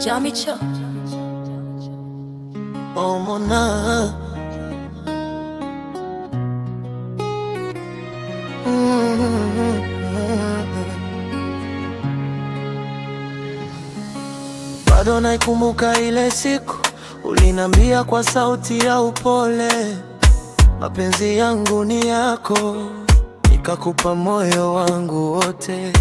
Jamicho Omona Bado naikumbuka ile siku ulinambia kwa sauti ya upole, mapenzi yangu ni yako. Nikakupa moyo wangu wote,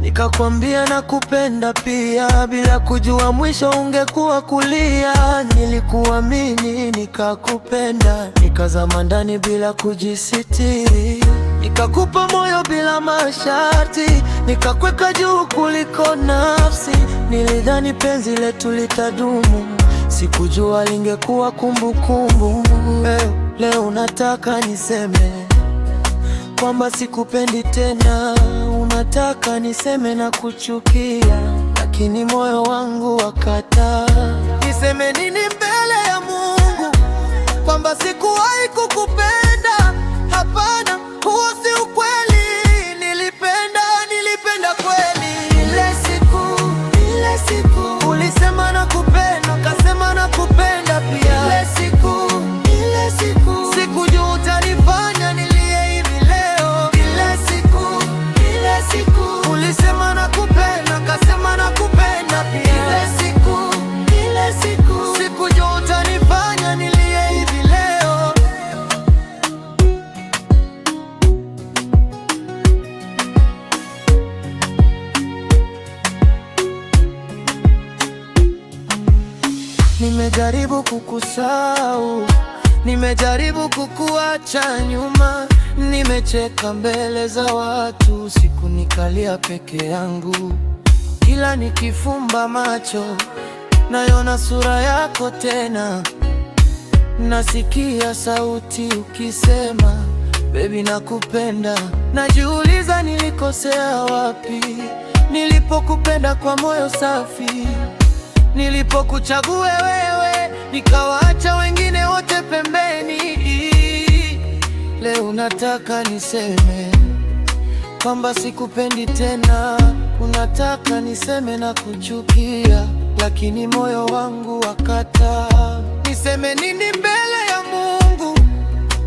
nikakwambia nakupenda pia, bila kujua mwisho ungekuwa kulia. Nilikuamini nikakupenda, nikazama ndani bila kujisitiri. Nikakupa moyo bila masharti, nikakweka juu kuliko nafsi. Nilidhani penzi letu litadumu, sikujua lingekuwa kumbukumbu. Leo nataka niseme kwamba sikupendi tena. Unataka niseme na kuchukia, lakini moyo wangu wakataa. Niseme nini mbele ya Mungu kwamba sikuwahi kukupenda? Hapana, huo si ukweli. Nilipenda kweli. Ile siku ulisema nakupenda, ukasema nakupenda pia. Ile siku sikujua utanifanya nilie hivi leo. Ile siku ulisema nakupenda, ukasema nakupenda pia. Ile siku sikujua utanifanya nilie hivi leo. Nimejaribu kukusahau, nimejaribu kukuacha nyuma, nimecheka mbele za watu, siku nikalia peke yangu. Kila nikifumba macho naiona sura yako tena, nasikia sauti ukisema baby nakupenda. Najiuliza nilikosea wapi, nilipokupenda kwa moyo safi, nilipokuchagua wewe nikawaacha wengine wote pembeni. Leo nataka niseme kwamba sikupendi tena. Unataka niseme na kuchukia, lakini moyo wangu wakataa. Niseme nini mbele ya Mungu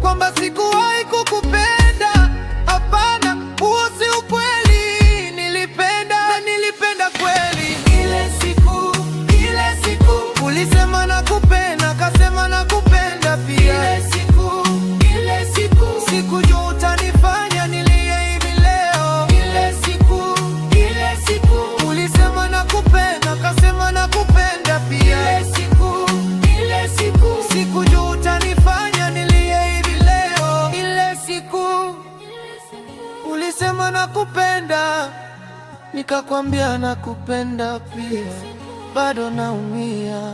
kwamba sikuwahi kukupenda? Hapana, huo si ukweli. Nilipenda kweli. Ile siku ulisema nakupenda, kasema nakupenda pia. Ile siku sikujua utanifanya nilie hivi leo. Ile siku ulisema nakupenda, kasema nakupenda pia. Ile siku sikujua utanifanya nilie hivi leo. Ile siku ulisema nakupenda, nikakwambia nakupenda pia. Bado naumia.